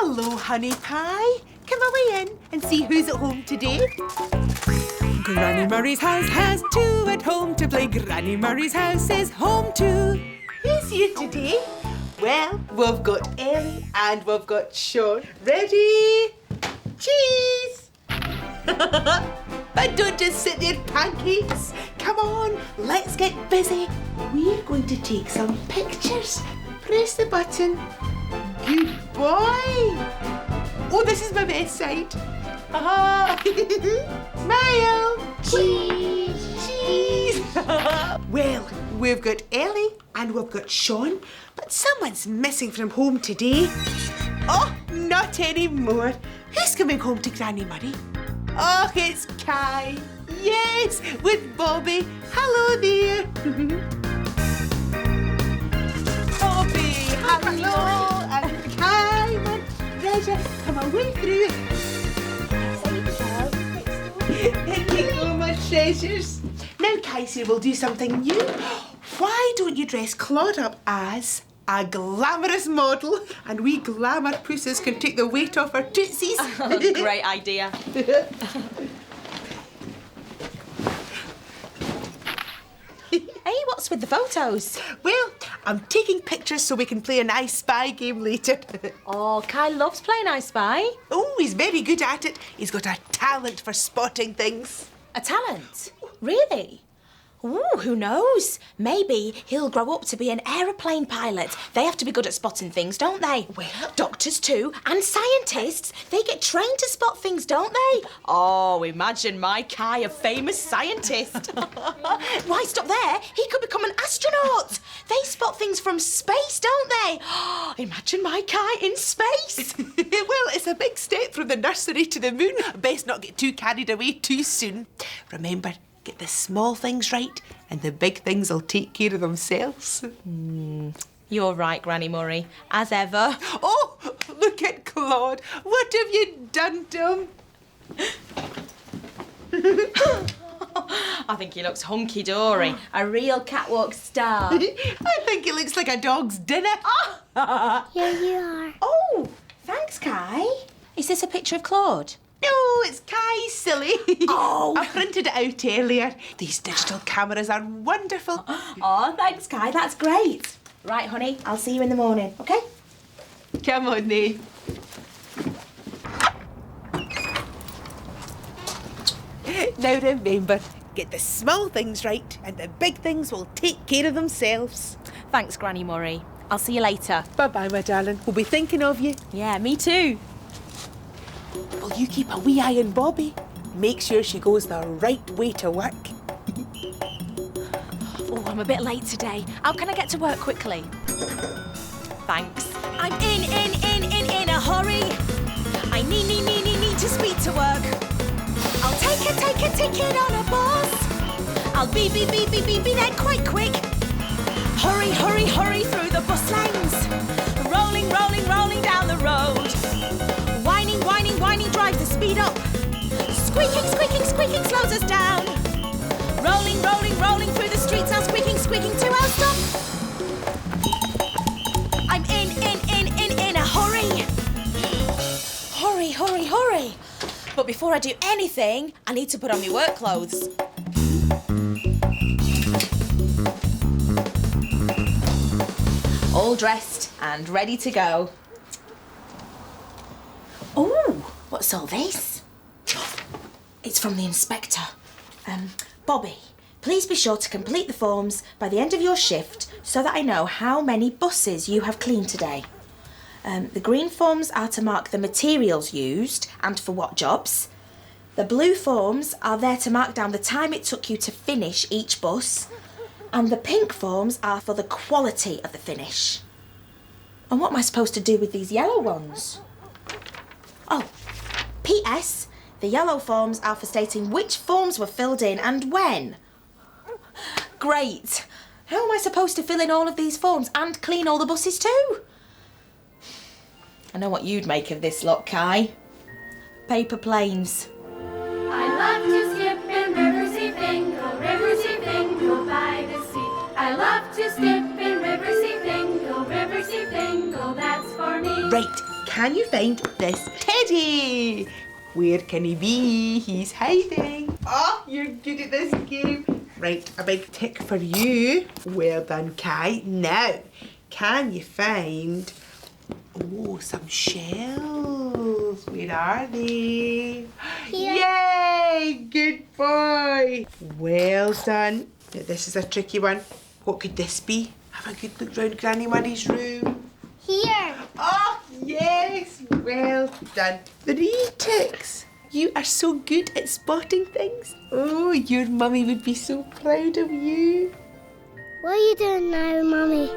Hello, honey pie. Come away in and see who's at home today. Granny Murray's house has two at home to play. Granny Murray's house is home too. Who's here today? Well, we've got Ellie and we've got Sean. Ready? Cheese! But don't just sit there, pancakes. Come on, let's get busy. We're going to take some pictures. Press the button. Good boy. Oh, this is my best side. Smile. Cheese. Cheese. Well, we've got Ellie and we've got Sean, but someone's missing from home today. Oh, not anymore. Who's coming home to Granny Murray? Oh, it's Kai. Yes, with Bobby. Hello there. Bobby, hello. And Kai, my treasure. Come away through. Here you go, my treasures. Now, Kaiser will do something new. Why don't you dress Claude up as a glamorous model, and we glamour pussies can take the weight off our tootsies? Oh, great idea. Hey, what's with the photos? Well, I'm taking pictures so we can play an I Spy game later. Oh, Kai loves playing I Spy. Oh, he's very good at it. He's got a talent for spotting things. A talent? Really? Ooh, who knows? Maybe he'll grow up to be an aeroplane pilot. They have to be good at spotting things, don't they? Well, doctors too, and scientists. They get trained to spot things, don't they? Oh, imagine my Kai, a famous scientist. Why, stop there. He could become an astronaut. They spot things from space, don't they? Imagine my Kai in space. Well, it's a big step from the nursery to the moon. Best not get too carried away too soon. Remember, get the small things right and the big things will take care of themselves. You're right, Granny Murray, as ever. Oh, look at Claude. What have you done to him? I think he looks hunky-dory. A real catwalk star. I think it looks like a dog's dinner. Here you are. Oh, thanks, Kai. Is this a picture of Claude? No, it's Kai, silly. Oh. I printed it out earlier. These digital cameras are wonderful. Oh, thanks, Kai. That's great. Right, honey, I'll see you in the morning, OK? Come on, then. Now remember, get the small things right and the big things will take care of themselves. Thanks, Granny Murray. I'll see you later. Bye-bye, my darling. We'll be thinking of you. Yeah, me too. Will you keep a wee eye on Bobby? Make sure she goes the right way to work. Oh, I'm a bit late today. How can I get to work quickly? Thanks. I'm in a hurry. I need to speed to work. I'll take a ticket on a bus. I'll be there quite quick. Hurry through the bus lanes. Rolling down the road. Whining, drive the speed up. Squeaking slows us down. Rolling through the streets now, squeaking to our stop. I'm in a hurry. Hurry. But before I do anything, I need to put on my work clothes. All dressed and ready to go. Oh, what's all this? It's from the inspector. Bobby, please be sure to complete the forms by the end of your shift so that I know how many buses you have cleaned today. The green forms are to mark the materials used and for what jobs. The blue forms are there to mark down the time it took you to finish each bus. And the pink forms are for the quality of the finish. And what am I supposed to do with these yellow ones? Oh, P.S. The yellow forms are for stating which forms were filled in and when. Great. How am I supposed to fill in all of these forms and clean all the buses too? I know what you'd make of this lot, Kai. Paper planes. I love to skip in Riverseafingal by the sea. I love to skip in Riverseafingal, that's for me. Right, can you find this teddy? Where can he be? He's hiding. Oh, you're good at this game. Right, a big tick for you. Well done, Kai. Now, can you find... Oh, some shells. Where are they? Here. Yay! Good boy. Well done. Now, this is a tricky one. What could this be? Have a good look round Granny Murray's room. Here. Oh, yes. Well done. 3 ticks. You are so good at spotting things. Oh, your mummy would be so proud of you. What are you doing now, Mummy?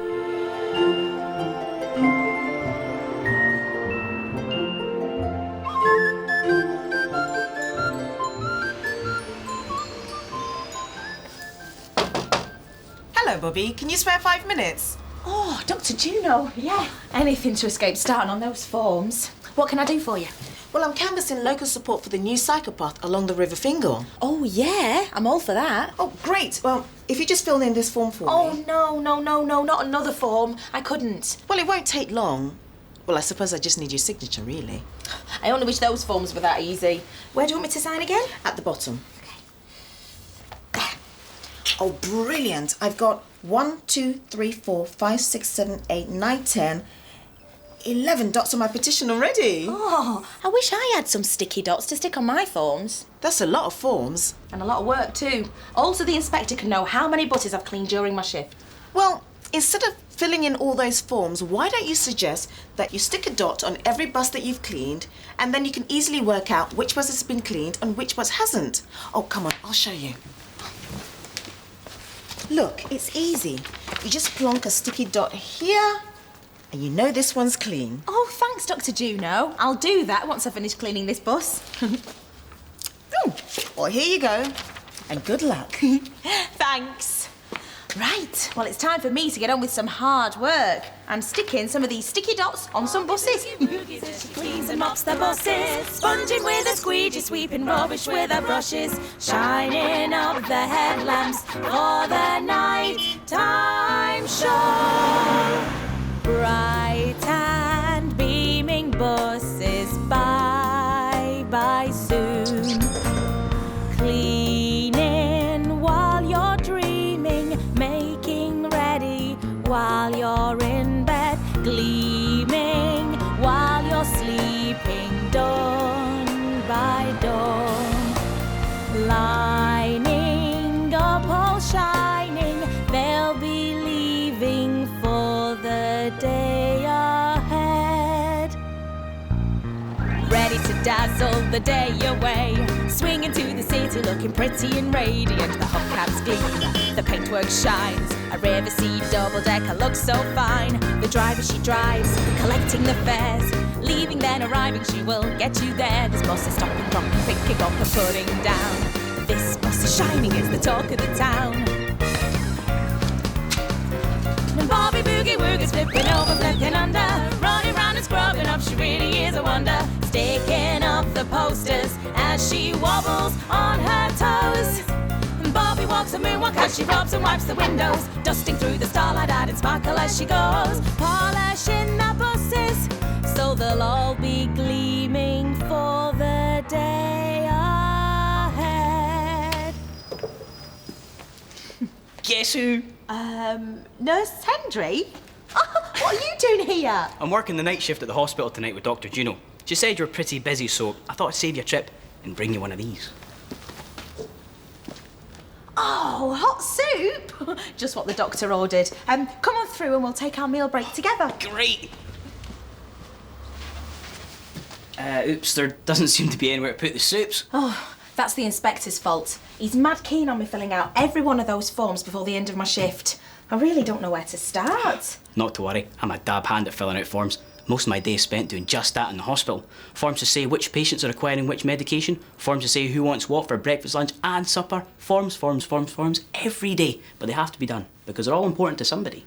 Hello, Bobby. Can you spare 5 minutes? Oh, Dr. Juno, yeah. Anything to escape starting on those forms. What can I do for you? Well, I'm canvassing local support for the new psychopath along the Riverseafingal. Oh, yeah, I'm all for that. Oh, great. Well, if you just fill in this form for Oh, me. no, not another form. I couldn't. Well, it won't take long. Well, I suppose I just need your signature, really. I only wish those forms were that easy. Where do you want me to sign again? At the bottom. There. Oh, brilliant. I've got 1, 2, 3, 4, 5, 6, 7, 8, 9, 10, 11 dots on my petition already. Oh, I wish I had some sticky dots to stick on my forms. That's a lot of forms. And a lot of work too. Also, the inspector can know how many buses I've cleaned during my shift. Well, instead of filling in all those forms, why don't you suggest that you stick a dot on every bus that you've cleaned, and then you can easily work out which bus has been cleaned and which bus hasn't. Oh, come on, I'll show you. Look, it's easy. You just plonk a sticky dot here, and you know this one's clean. Oh, thanks, Dr. Juno. I'll do that once I finish cleaning this bus. Well, here you go, and good luck. Thanks. Right, well, it's time for me to get on with some hard work and stick in some of these sticky dots on some buses. She cleans and mops the buses, sponging with a squeegee, sweeping rubbish with her brushes, shining up the headlamps for the night time show. Bright and beaming buses, bye soon. Cleaning while you're dreaming, making ready while you're in bed, gleaming while you're sleeping, dawn by dawn. Lining up all shining, they'll be leaving for the day ahead. Ready to dazzle the day away, swinging to the city looking pretty and radiant. The hubcaps gleam, the paintwork shines, a Riversea double-decker looks so fine. The driver she drives, collecting the fares, leaving then arriving she will get you there. This bus is stopping, dropping, picking up and putting down. This bus is shining, it's the talk of the town. And Bobby Boogie Woogie's flipping over, flipping under, running round and scrubbing up, she really is a wonder. Sticking up the posters as she wobbles on her toes. And Bobby walks a moonwalk as she rubs and wipes the windows, dusting through the starlight added sparkle as she goes, polishing the buses so they'll all be gleaming for the day ahead. Guess who? Nurse Hendry? What are you doing here? I'm working the night shift at the hospital tonight with Dr. Juno. She said you're pretty busy, so I thought I'd save you a trip and bring you one of these. Oh, hot soup! Just what the doctor ordered. Come on through and we'll take our meal break together. Great! Oops, there doesn't seem to be anywhere to put the soups. Oh, that's the inspector's fault. He's mad keen on me filling out every one of those forms before the end of my shift. I really don't know where to start. Not to worry, I'm a dab hand at filling out forms. Most of my day is spent doing just that in the hospital. Forms to say which patients are requiring which medication, forms to say who wants what for breakfast, lunch and supper. Forms every day. But they have to be done because they're all important to somebody.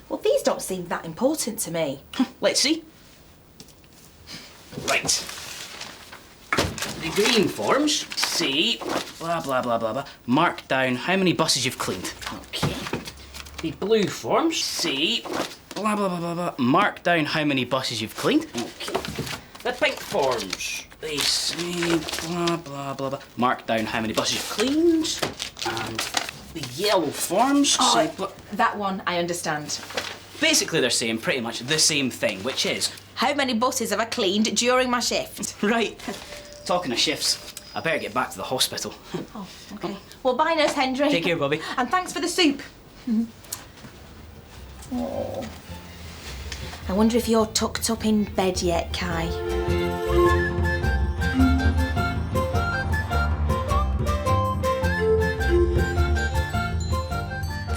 Well, these don't seem that important to me. Let's see. Right. The green forms say blah blah blah blah blah. Mark down how many buses you've cleaned. Okay. The blue forms say blah, blah, blah, blah, blah. Mark down how many buses you've cleaned. Okay. The pink forms. They say blah, blah, blah, blah. Mark down how many buses you've cleaned. And the yellow forms say... That one I understand. Basically, they're saying pretty much the same thing, which is... How many buses have I cleaned during my shift? Right. Talking of shifts, I better get back to the hospital. Oh, OK. Well, bye, Nurse Hendry. Take care, Bobby. And thanks for the soup. Oh. I wonder if you're tucked up in bed yet, Kai.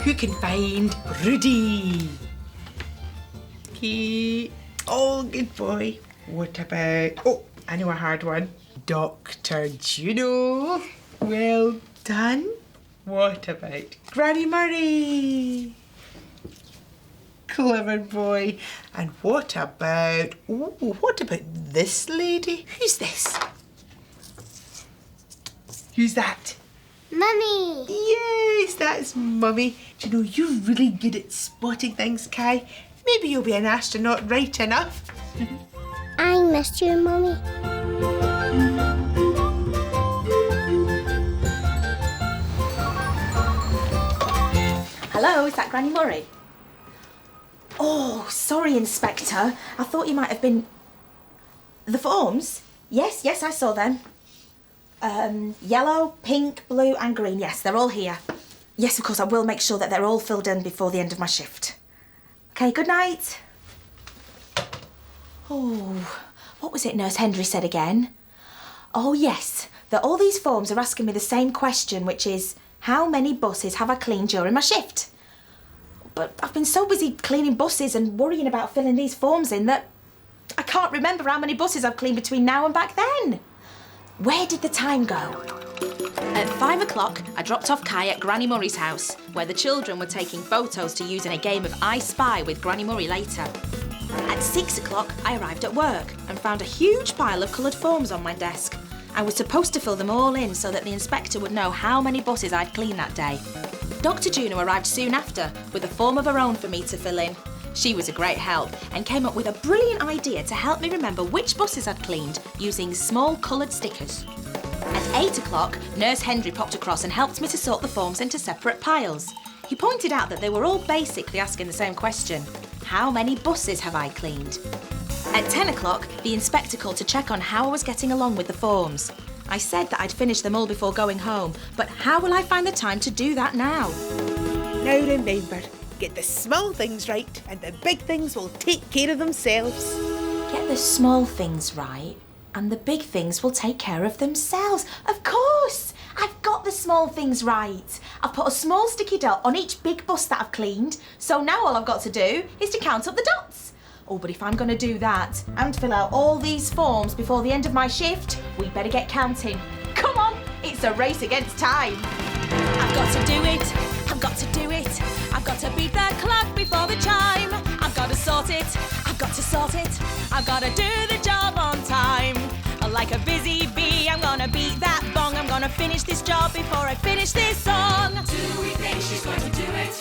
Who can find Rudy? He... Oh, good boy. What about... Oh, I know a hard one. Dr. Juno. Well done. What about Granny Murray? Clever boy. And what about... Oh, what about this lady? Who's this? Who's that? Mummy. Yes, that's Mummy. Do you know, you're really good at spotting things, Kai. Maybe you'll be an astronaut right enough. I missed you, Mummy. Hello, is that Granny Murray? Oh, sorry, Inspector. I thought you might have been... The forms? Yes, I saw them. Yellow, pink, blue and green. Yes, they're all here. Yes, of course, I will make sure that they're all filled in before the end of my shift. OK, good night. Oh, what was it Nurse Hendry said again? Oh, yes, that all these forms are asking me the same question, which is, how many buses have I cleaned during my shift? But I've been so busy cleaning buses and worrying about filling these forms in that I can't remember how many buses I've cleaned between now and back then. Where did the time go? At 5 o'clock, I dropped off Kai at Granny Murray's house, where the children were taking photos to use in a game of I Spy with Granny Murray later. At 6 o'clock, I arrived at work and found a huge pile of coloured forms on my desk. I was supposed to fill them all in so that the inspector would know how many buses I'd cleaned that day. Dr. Juno arrived soon after with a form of her own for me to fill in. She was a great help and came up with a brilliant idea to help me remember which buses I'd cleaned using small coloured stickers. At 8 o'clock, Nurse Hendry popped across and helped me to sort the forms into separate piles. He pointed out that they were all basically asking the same question. How many buses have I cleaned? At 10 o'clock, the inspector called to check on how I was getting along with the forms. I said that I'd finished them all before going home, but how will I find the time to do that now? Now remember, get the small things right and the big things will take care of themselves. Get the small things right and the big things will take care of themselves. Of course! I've got the small things right. I've put a small sticky dot on each big bus that I've cleaned, so now all I've got to do is to count up the dots. Oh, but if I'm going to do that and fill out all these forms before the end of my shift, we better get counting. Come on, it's a race against time. I've got to do it, I've got to do it. I've got to beat the clock before the chime. I've got to sort it, I've got to sort it. I've got to do the job on time. Like a busy bee, I'm gonna beat that bong. I'm gonna finish this job before I finish this song. Do we think she's going to do it?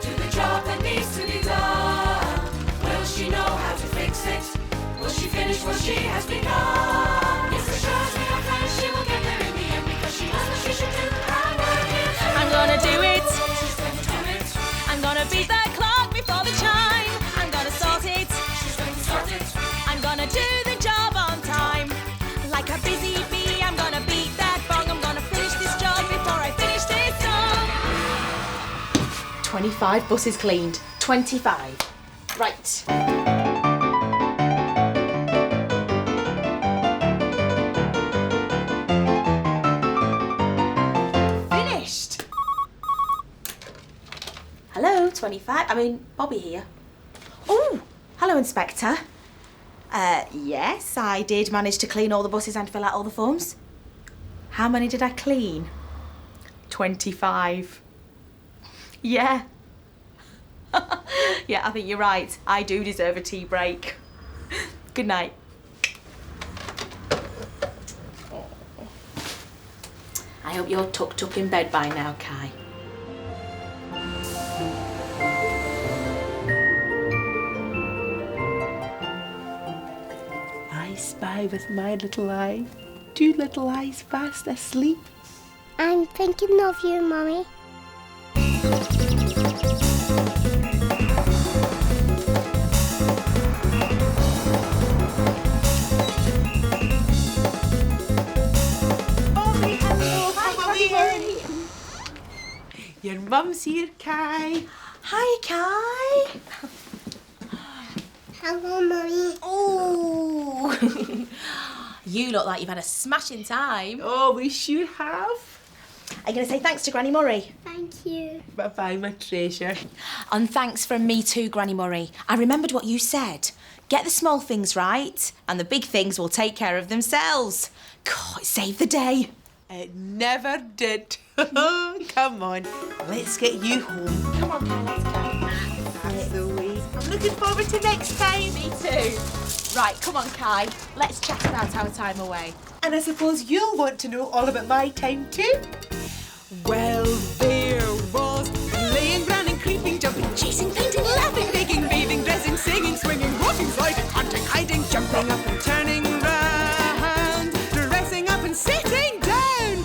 Do the job that needs to be done? Will she know how to fix it? Will she finish what she has begun? Yes, as sure as we are friends, she will get there in the end because she knows what she should do. I'm gonna do it. She's going to do it. I'm gonna beat the clock before the chime. I'm gonna sort it. She's going to sort it. I'm gonna do the job on time. Like a busy bee, I'm gonna beat that bong. I'm gonna finish this job before I finish this song. 25 buses cleaned. 25. Right. Finished. Hello, 25. Bobby here. Oh, hello, Inspector. Yes, I did manage to clean all the buses and fill out all the forms. How many did I clean? 25. Yeah. Yeah, I think you're right. I do deserve a tea break. Good night. I hope you're tucked up in bed by now, Kai. I spy with my little eye 2 little eyes fast asleep. I'm thinking of you, Mummy. Bobby, hello. Hi, Bobby. Your mum's here, Kai. Hi, Kai. Hello, Mummy. Oh, you look like you've had a smashing time. Oh, we sure have. Are you going to say thanks to Granny Murray? Thank you. Bye-bye, my treasure. And thanks from me too, Granny Murray. I remembered what you said. Get the small things right, and the big things will take care of themselves. God, it saved the day. It never did. Come on, let's get you home. Come on, Kai, let's go. That's the way. I'm looking forward to next time. Me too. Right, come on, Kai. Let's chat about our time away. And I suppose you'll want to know all about my time too. Well, there was playing, running, creeping, jumping, chasing, painting, laughing, baking, bathing, dressing, singing, swinging, walking, sliding, hunting, hiding, jumping up and turning round, dressing up and sitting down.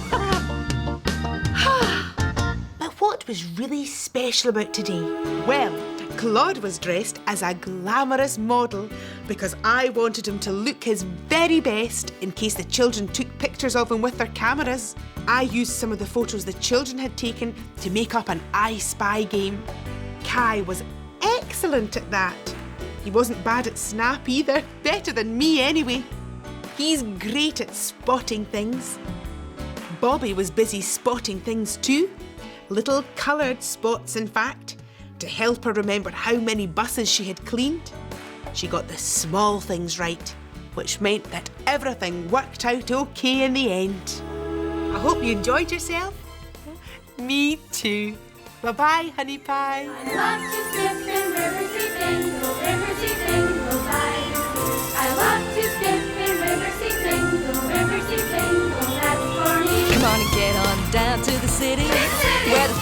But what was really special about today? Well, Claude was dressed as a glamorous model because I wanted him to look his very best in case the children took pictures of him with their cameras. I used some of the photos the children had taken to make up an I Spy game. Kai was excellent at that. He wasn't bad at Snap either, better than me anyway. He's great at spotting things. Bobby was busy spotting things too. Little coloured spots, in fact, to help her remember how many buses she had cleaned. She got the small things right, which meant that everything worked out okay in the end. I hope you enjoyed yourself. Me too. Bye-bye, honey pie. I love to skip in Riverseafingal, Riverseafingal, bye. I love to skip in Riverseafingal, Riverseafingal, that's for me. Come on and get on down to the city, where the